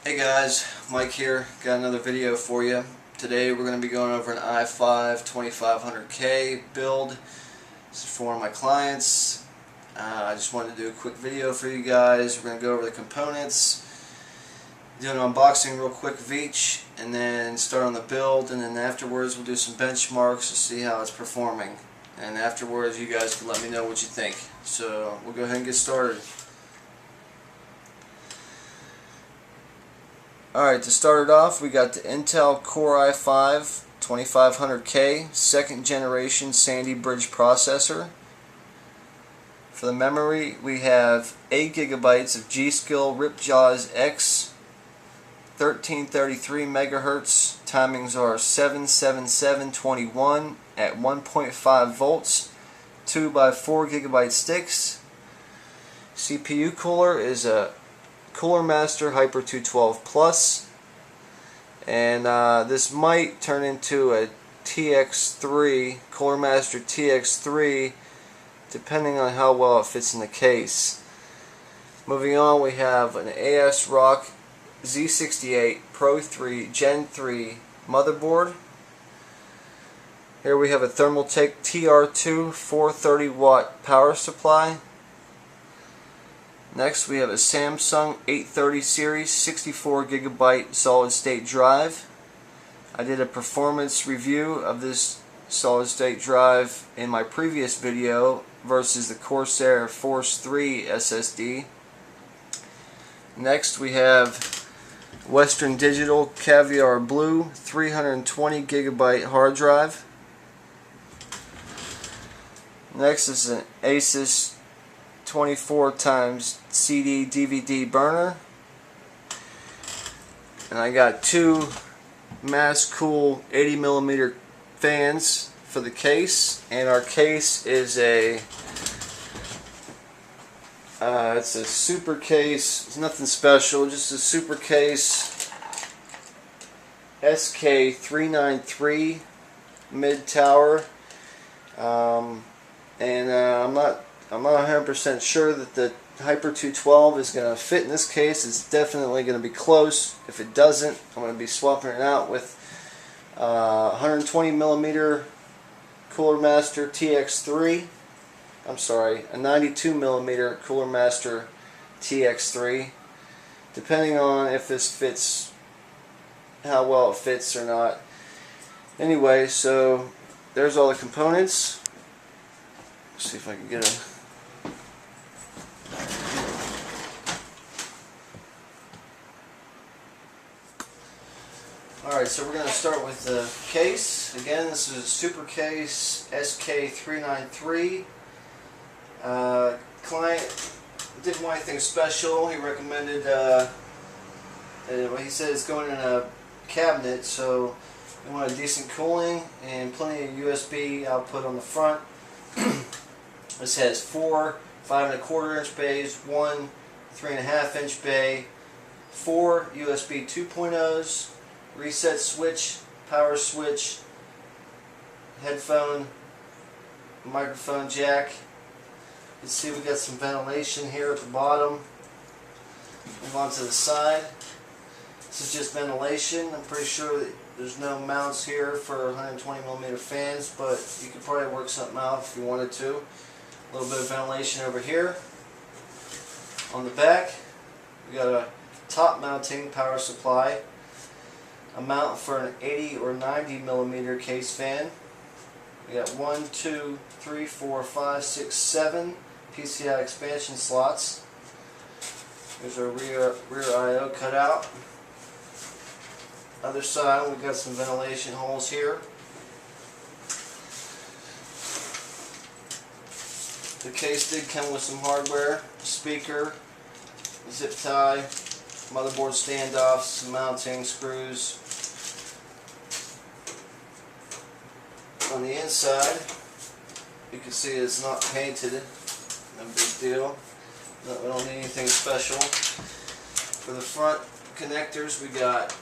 Hey guys, Mike here. Got another video for you. Today we're going to be going over an i5-2500K build. This is for one of my clients. I just wanted to do a quick video for you guys. We're going to go over the components, do an unboxing real quick of each, and then start on the build, and then afterwards we'll do some benchmarks to see how it's performing. And afterwards you guys can let me know what you think. So we'll go ahead and get started. Alright, to start it off, we got the Intel Core i5-2500K second generation Sandy Bridge processor. For the memory, we have 8 GB of G-Skill Ripjaws X, 1333 MHz, timings are 77721 at 1.5 volts, 2x4 GB sticks. CPU cooler is a Cooler Master Hyper 212 Plus, and this might turn into a TX3, Cooler Master TX3, depending on how well it fits in the case. Moving on, we have an ASRock Z68 Pro 3 Gen 3 motherboard. Here we have a Thermaltake TR2 430 watt power supply. Next we have a Samsung 830 series 64 GB solid state drive. I did a performance review of this solid state drive in my previous video versus the Corsair Force 3 SSD. Next we have Western Digital Caviar Blue 320 GB hard drive. Next is an Asus 24x CD DVD burner, and I got two Mass-Cool 80mm fans for the case, and our case is it's a super case. It's nothing special, just a super case SK393 mid tower, I'm not 100% sure that the Hyper 212 is going to fit in this case. It's definitely going to be close. If it doesn't, I'm going to be swapping it out with 120mm Cooler Master TX3. I'm sorry, a 92mm Cooler Master TX3. Depending on if this fits, how well it fits or not. Anyway, so there's all the components. Let's see if I can get a... Alright, so we're going to start with the case. Again, this is a super case SK393. Client didn't want anything special. He recommended, he said it's going in a cabinet, so we want a decent cooling and plenty of USB output on the front. This has 4 5¼ inch bays, 1 3.5 inch bay, 4 USB 2.0s, reset switch, power switch, headphone, microphone jack. You can see we got some ventilation here at the bottom. Move on to the side. This is just ventilation. I'm pretty sure that there's no mounts here for 120mm fans, but you could probably work something out if you wanted to. A little bit of ventilation over here. On the back, we got a top mounting power supply, a mount for an 80 or 90mm case fan. We got 1, 2, 3, 4, 5, 6, 7 PCI expansion slots. There's our rear I/O cutout. Other side, we've got some ventilation holes here. The case did come with some hardware, speaker, zip tie, motherboard standoffs, some mounting screws. On the inside, you can see it's not painted, no big deal. We don't need anything special. For the front connectors, we got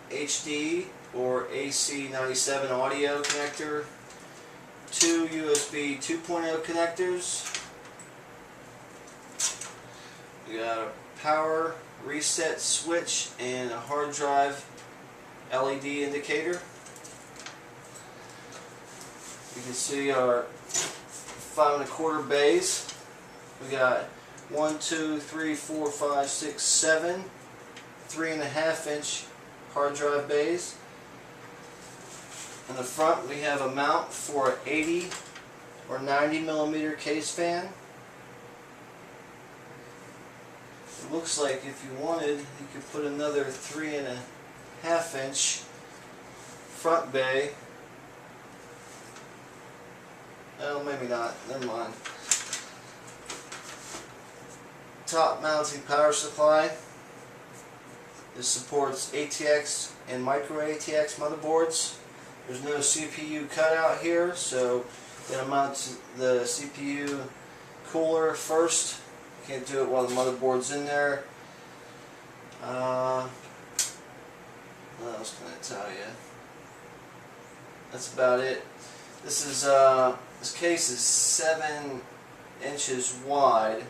HD or AC97 audio connector, 2 USB 2.0 connectors, We got a power reset switch and a hard drive LED indicator. You can see our 5¼ bays. We got 1, 2, 3, 4, 5, 6, 7 3.5-inch hard drive bays. In the front we have a mount for an 80 or 90 millimeter case fan. It looks like if you wanted, you could put another 3.5-inch front bay. Oh, maybe not. Never mind. Top mounting power supply. This supports ATX and micro ATX motherboards. There's no CPU cutout here, so I'm going to mount the CPU cooler first. Can't do it while the motherboard's in there. What else can I tell you? That's about it. This is this case is 7 inches wide.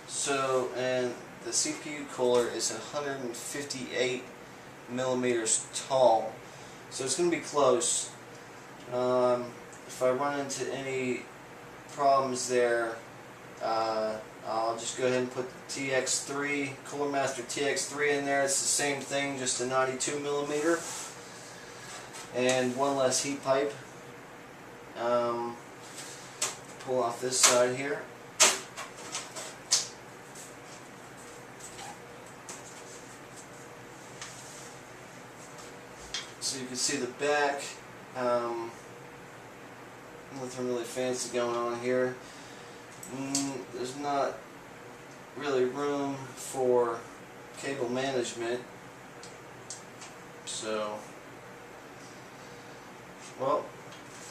So, and the CPU cooler is 158 millimeters tall. So it's going to be close. If I run into any problems there, I'll just go ahead and put the TX3, Cooler Master TX3 in there. It's the same thing, just a 92 millimeter. And one less heat pipe. Pull off this side here. So you can see the back. Nothing really fancy going on here. There's not really room for cable management. So, well,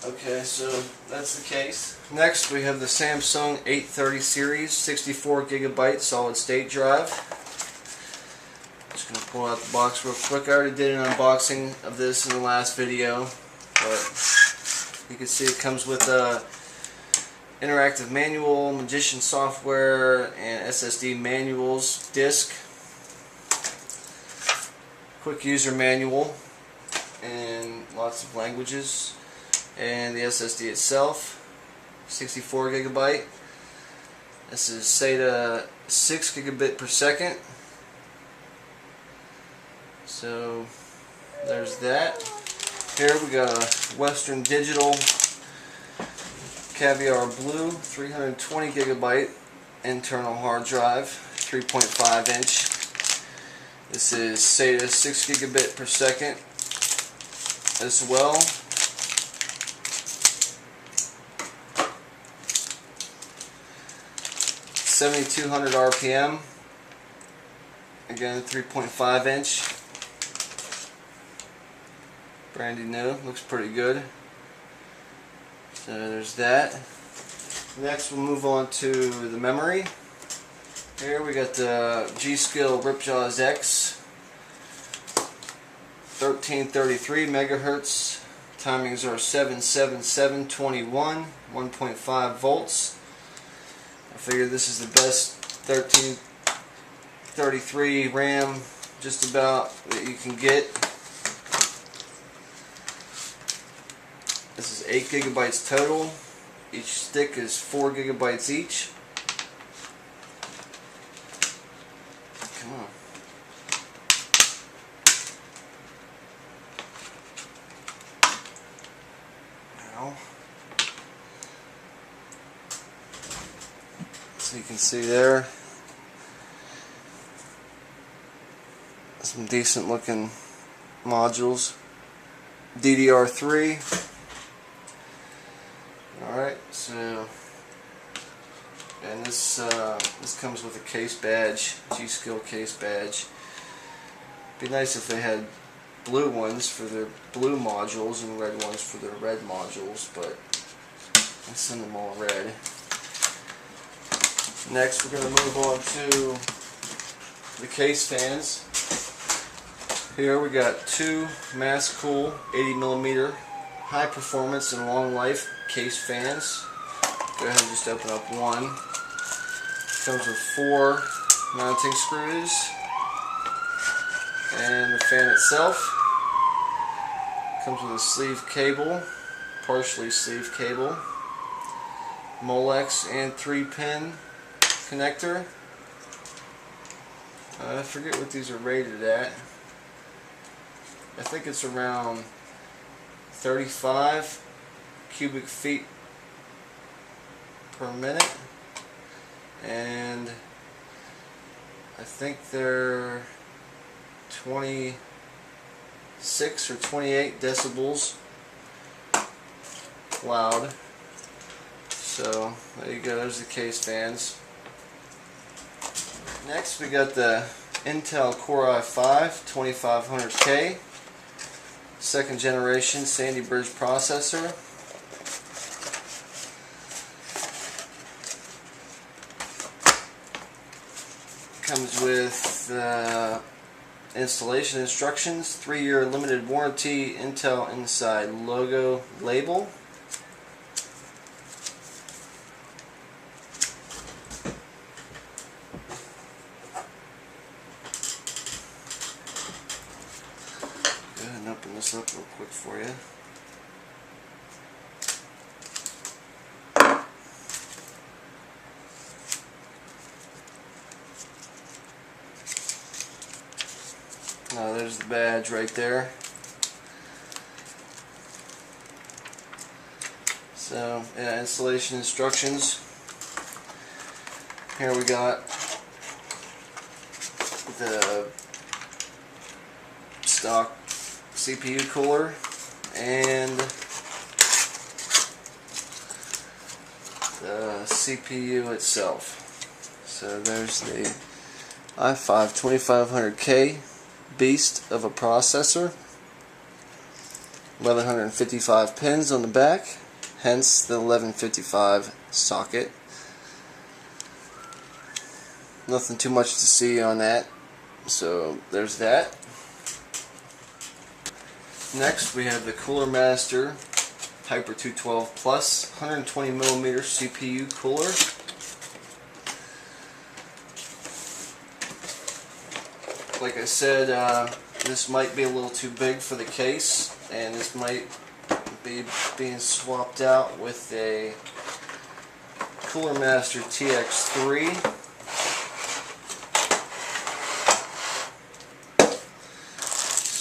okay, so that's the case. Next we have the Samsung 830 series 64GB solid state drive. Just going to pull out the box real quick. I already did an unboxing of this in the last video, but you can see it comes with a interactive manual, Magician software, and SSD manuals disc. Quick user manual and lots of languages. And the SSD itself, 64GB. This is SATA 6 gigabit per second. So there's that. Here we got a Western Digital Caviar Blue 320GB internal hard drive, 3.5 inch. This is SATA 6 gigabit per second as well. $7,200 RPM. Again, 3.5 inch. Brandy new, looks pretty good. So there's that. Next we'll move on to the memory. Here we got the G-Skill Ripjaws X 1333 megahertz. Timings are 77721, 1.5 volts. I figure this is the best 1333 RAM just about that you can get. This is 8 gigabytes total. Each stick is 4 gigabytes each. Come on. Now, so you can see there some decent looking modules. DDR3. Alright, so, and this comes with a case badge, G-Skill case badge. Be nice if they had blue ones for their blue modules and red ones for their red modules, but I send them all red. Next we're going to move on to the case fans. Here we got two Mass Cool 80mm high performance and long life case fans. Go ahead and just open up one. Comes with 4 mounting screws, and the fan itself comes with a sleeve cable, partially sleeve cable, Molex and 3-pin connector. I forget what these are rated at. I think it's around 35 cubic feet per minute, and I think they're 26 or 28 decibels loud. So there you go, there's the case fans. Next we got the Intel Core i5-2500K, second generation Sandy Bridge processor. Comes with installation instructions, 3-year limited warranty, Intel inside logo label. Go ahead and open this up real quick for you. Now there's the badge right there. So yeah, installation instructions. Here we got the stock CPU cooler and the CPU itself. So there's the i5-2500K beast of a processor, 1155 pins on the back, hence the 1155 socket. Nothing too much to see on that, so there's that. Next we have the Cooler Master Hyper 212 Plus 120mm CPU cooler. Like I said, this might be a little too big for the case, and this might be being swapped out with a Cooler Master TX3.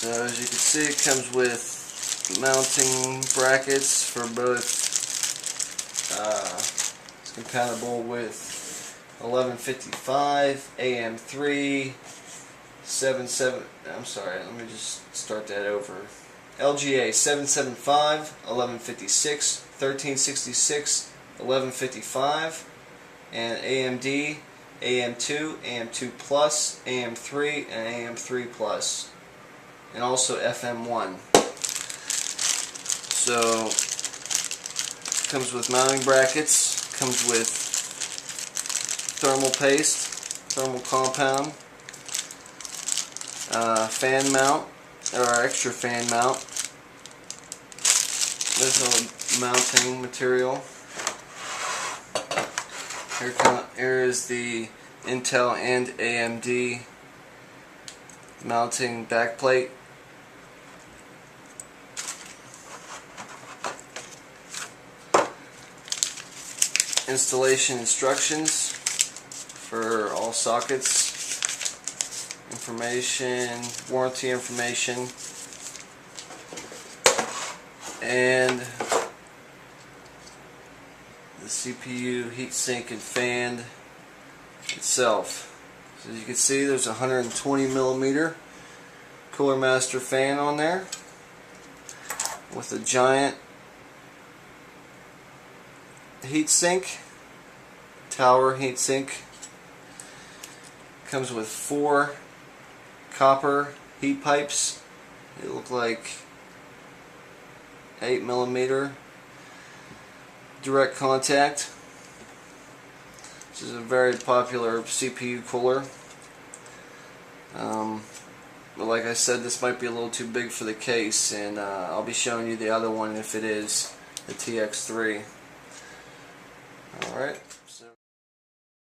So as you can see, it comes with mounting brackets for both. It's compatible with 1155, AM3, 77. I'm sorry, let me just start that over. LGA 775, 1156, 1366, 1155, and AMD, AM2, AM2 Plus, AM3, and AM3 Plus, and also FM1. So comes with mounting brackets, comes with thermal paste, thermal compound, fan mount, or extra fan mount. There's no mounting material. Here is the Intel and AMD mounting backplate. Installation instructions for all sockets, information, warranty information, and the CPU heatsink and fan itself. So as you can see, there's a 120mm Cooler Master fan on there with a giant heatsink, tower heatsink. Comes with 4 copper heat pipes. They look like 8mm direct contact. This is a very popular CPU cooler. But like I said, this might be a little too big for the case, and I'll be showing you the other one if it is, the TX3. Alright.